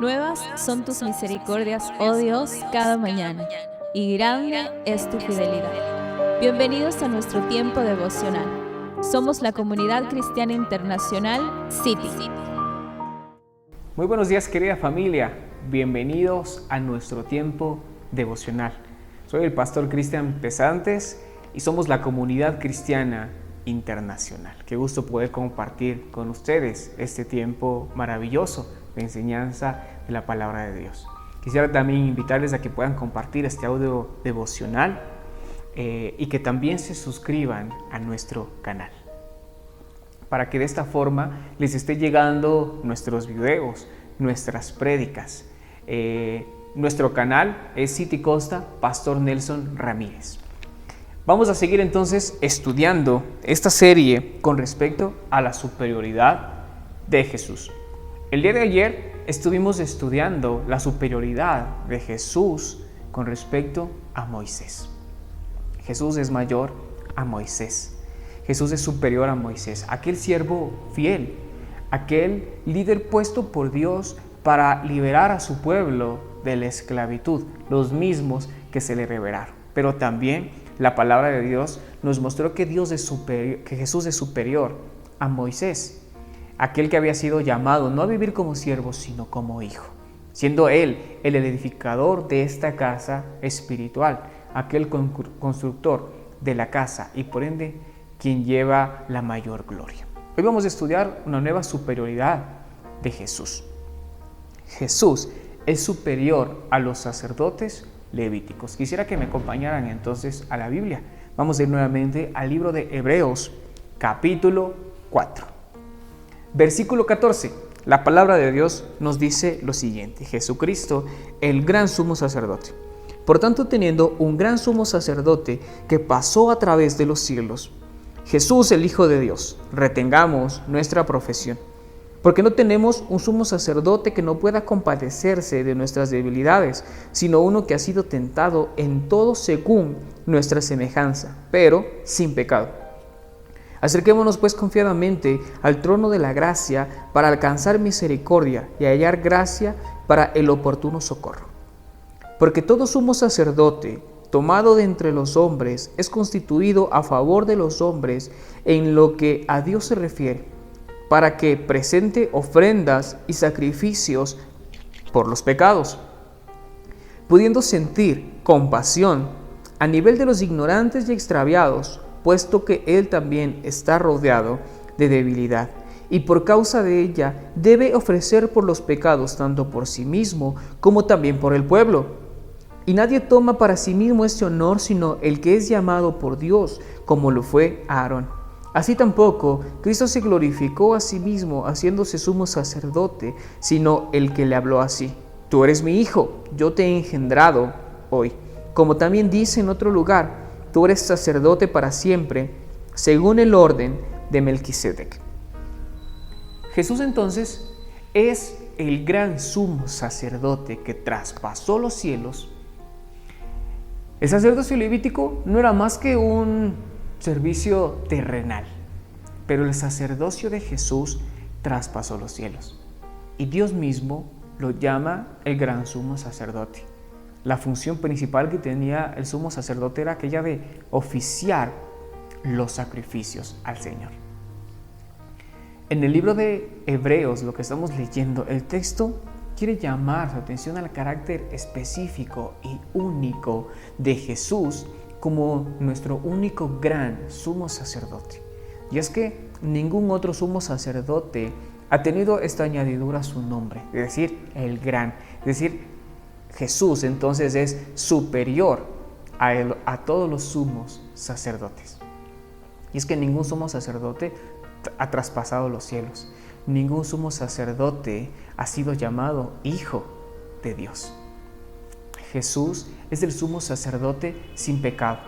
Nuevas son tus misericordias, oh Dios, cada mañana, y grande es tu fidelidad. Bienvenidos a nuestro tiempo devocional. Somos la Comunidad Cristiana Internacional City. Muy buenos días, querida familia. Bienvenidos a nuestro tiempo devocional. Soy el pastor Cristian Pesantes y somos la Comunidad Cristiana Internacional. Qué gusto poder compartir con ustedes este tiempo maravilloso de enseñanza de la palabra de Dios. Quisiera también invitarles a que puedan compartir este audio devocional y que también se suscriban a nuestro canal, para que de esta forma les esté llegando nuestros videos, nuestras prédicas. Nuestro canal es City Costa, Pastor Nelson Ramírez. Vamos a seguir entonces estudiando esta serie con respecto a la superioridad de Jesús. El día de ayer estuvimos estudiando la superioridad de Jesús con respecto a Moisés. Jesús es mayor a Moisés. Jesús es superior a Moisés, aquel siervo fiel, aquel líder puesto por Dios para liberar a su pueblo de la esclavitud, los mismos que se le rebelaron. Pero también la palabra de Dios nos mostró que Jesús es superior a Moisés, aquel que había sido llamado no a vivir como siervo, sino como hijo, siendo él el edificador de esta casa espiritual, aquel constructor de la casa y por ende quien lleva la mayor gloria. Hoy vamos a estudiar una nueva superioridad de Jesús. Jesús es superior a los sacerdotes levíticos. Quisiera que me acompañaran entonces a la Biblia. Vamos a ir nuevamente al libro de Hebreos, capítulo 4. Versículo 14. La palabra de Dios nos dice lo siguiente: Jesucristo, el gran sumo sacerdote. Por tanto, teniendo un gran sumo sacerdote que pasó a través de los siglos, Jesús, el Hijo de Dios, retengamos nuestra profesión, porque no tenemos un sumo sacerdote que no pueda compadecerse de nuestras debilidades, sino uno que ha sido tentado en todo según nuestra semejanza, pero sin pecado. Acerquémonos pues confiadamente al trono de la gracia para alcanzar misericordia y hallar gracia para el oportuno socorro. Porque todo sumo sacerdote, tomado de entre los hombres, es constituido a favor de los hombres en lo que a Dios se refiere, para que presente ofrendas y sacrificios por los pecados, pudiendo sentir compasión a nivel de los ignorantes y extraviados, puesto que él también está rodeado de debilidad, y por causa de ella debe ofrecer por los pecados tanto por sí mismo como también por el pueblo. Y nadie toma para sí mismo este honor sino el que es llamado por Dios, como lo fue Aarón. Así tampoco Cristo se glorificó a sí mismo haciéndose sumo sacerdote, sino el que le habló así: Tú eres mi hijo, yo te he engendrado hoy. Como también dice en otro lugar: Tú eres sacerdote para siempre, según el orden de Melquisedec. Jesús entonces es el gran sumo sacerdote que traspasó los cielos. El sacerdocio levítico no era más que un servicio terrenal, pero el sacerdocio de Jesús traspasó los cielos. Y Dios mismo lo llama el gran sumo sacerdote. La función principal que tenía el sumo sacerdote era aquella de oficiar los sacrificios al Señor. En el libro de Hebreos, lo que estamos leyendo, el texto quiere llamar su atención al carácter específico y único de Jesús como nuestro único gran sumo sacerdote. Y es que ningún otro sumo sacerdote ha tenido esta añadidura a su nombre, es decir, el gran, es decir, Jesús entonces es superior a todos los sumos sacerdotes. Y es que ningún sumo sacerdote ha traspasado los cielos. Ningún sumo sacerdote ha sido llamado hijo de Dios. Jesús es el sumo sacerdote sin pecado.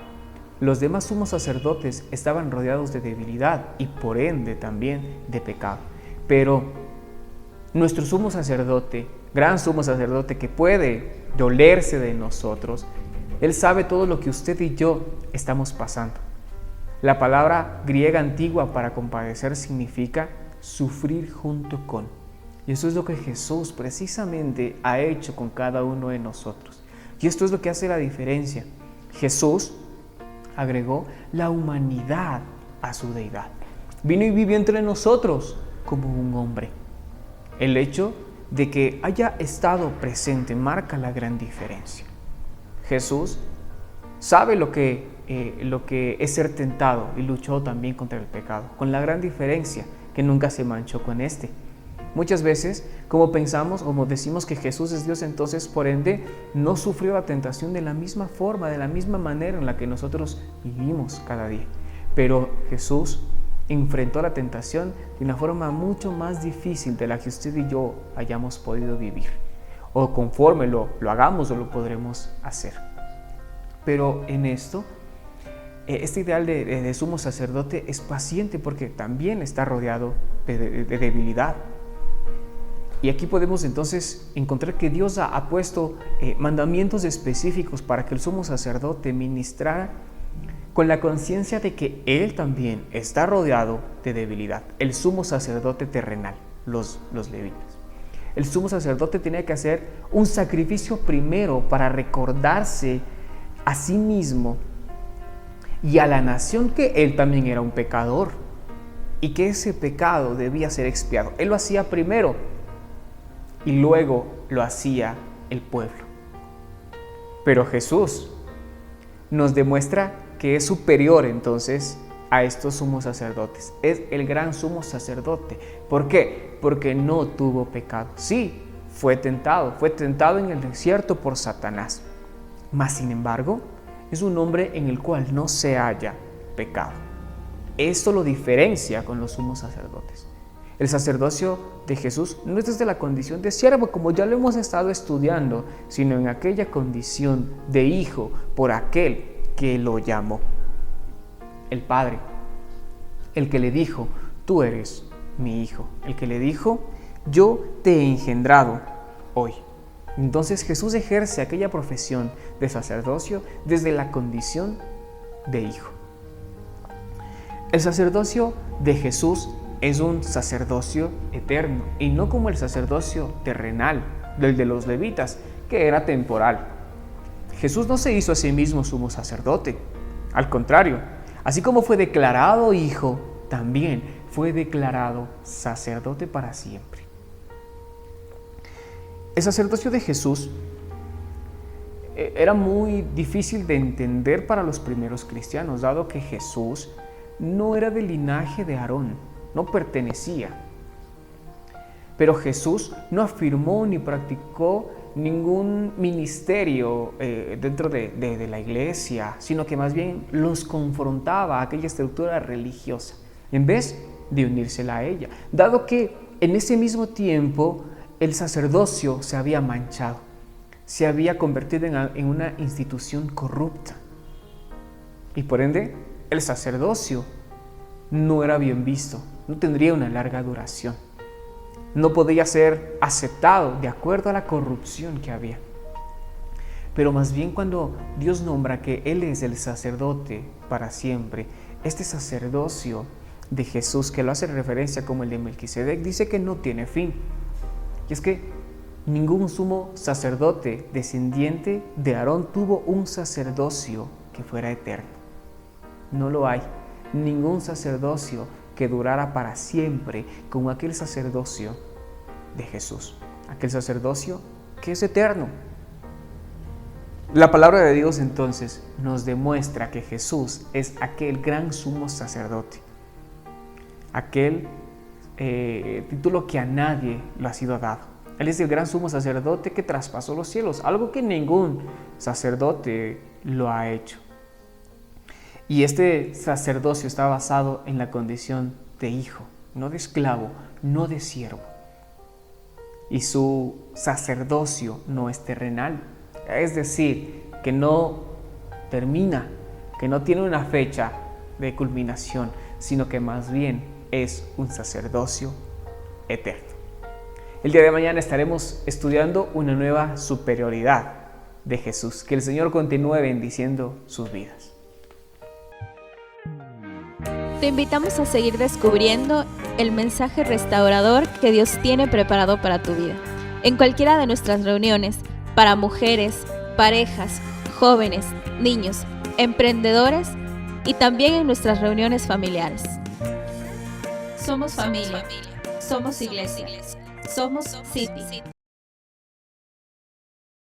Los demás sumos sacerdotes estaban rodeados de debilidad y por ende también de pecado. Pero nuestro sumo sacerdote, gran sumo sacerdote que puede dolerse de nosotros, él sabe todo lo que usted y yo estamos pasando. La palabra griega antigua para compadecer significa sufrir junto con. Y eso es lo que Jesús precisamente ha hecho con cada uno de nosotros. Y esto es lo que hace la diferencia. Jesús agregó la humanidad a su deidad. Vino y vivió entre nosotros como un hombre. El hecho de que haya estado presente marca la gran diferencia. Jesús sabe lo que es ser tentado y luchó también contra el pecado, con la gran diferencia que nunca se manchó con este. Muchas veces, como pensamos, como decimos que Jesús es Dios, entonces por ende no sufrió la tentación de la misma forma, de la misma manera en la que nosotros vivimos cada día. Pero Jesús enfrentó la tentación de una forma mucho más difícil de la que usted y yo hayamos podido vivir, o conforme lo hagamos o lo podremos hacer. Pero en esto, este ideal de sumo sacerdote es paciente porque también está rodeado de debilidad. Y aquí podemos entonces encontrar que Dios ha puesto mandamientos específicos para que el sumo sacerdote ministrara con la conciencia de que él también está rodeado de debilidad. El sumo sacerdote terrenal, los levitas. El sumo sacerdote tenía que hacer un sacrificio primero para recordarse a sí mismo y a la nación que él también era un pecador y que ese pecado debía ser expiado. Él lo hacía primero y luego lo hacía el pueblo. Pero Jesús nos demuestra que es superior entonces a estos sumos sacerdotes. Es el gran sumo sacerdote. ¿Por qué? Porque no tuvo pecado. Sí, fue tentado en el desierto por Satanás. Mas sin embargo, es un hombre en el cual no se halla pecado. Esto lo diferencia con los sumos sacerdotes. El sacerdocio de Jesús no es desde la condición de siervo, como ya lo hemos estado estudiando, sino en aquella condición de hijo por aquel que lo llamó. El Padre, el que le dijo, tú eres mi hijo. El que le dijo, yo te he engendrado hoy. Entonces Jesús ejerce aquella profesión de sacerdocio desde la condición de hijo. El sacerdocio de Jesús es un sacerdocio eterno y no como el sacerdocio terrenal del de los levitas, que era temporal. Jesús no se hizo a sí mismo sumo sacerdote, al contrario, así como fue declarado hijo, también fue declarado sacerdote para siempre. El sacerdocio de Jesús era muy difícil de entender para los primeros cristianos, dado que Jesús no era del linaje de Aarón, no pertenecía. Pero Jesús no afirmó ni practicó ningún ministerio dentro de la iglesia, sino que más bien los confrontaba a aquella estructura religiosa, en vez de unírsela a ella, dado que en ese mismo tiempo el sacerdocio se había manchado, se había convertido en una institución corrupta. Y por ende, el sacerdocio no era bien visto, no tendría una larga duración, no podía ser aceptado de acuerdo a la corrupción que había. Pero más bien cuando Dios nombra que Él es el sacerdote para siempre, este sacerdocio de Jesús, que lo hace referencia como el de Melquisedec, dice que no tiene fin. Y es que ningún sumo sacerdote descendiente de Aarón tuvo un sacerdocio que fuera eterno. No lo hay. Ningún sacerdocio que durara para siempre como aquel sacerdocio de Jesús, aquel sacerdocio que es eterno. La palabra de Dios entonces nos demuestra que Jesús es aquel gran sumo sacerdote, aquel título que a nadie lo ha sido dado. Él es el gran sumo sacerdote que traspasó los cielos, algo que ningún sacerdote lo ha hecho. Y este sacerdocio está basado en la condición de hijo, no de esclavo, no de siervo. Y su sacerdocio no es terrenal, es decir, que no termina, que no tiene una fecha de culminación, sino que más bien es un sacerdocio eterno. El día de mañana estaremos estudiando una nueva superioridad de Jesús. Que el Señor continúe bendiciendo sus vidas. Te invitamos a seguir descubriendo el mensaje restaurador que Dios tiene preparado para tu vida. En cualquiera de nuestras reuniones, para mujeres, parejas, jóvenes, niños, emprendedores y también en nuestras reuniones familiares. Somos familia, somos iglesia, somos City.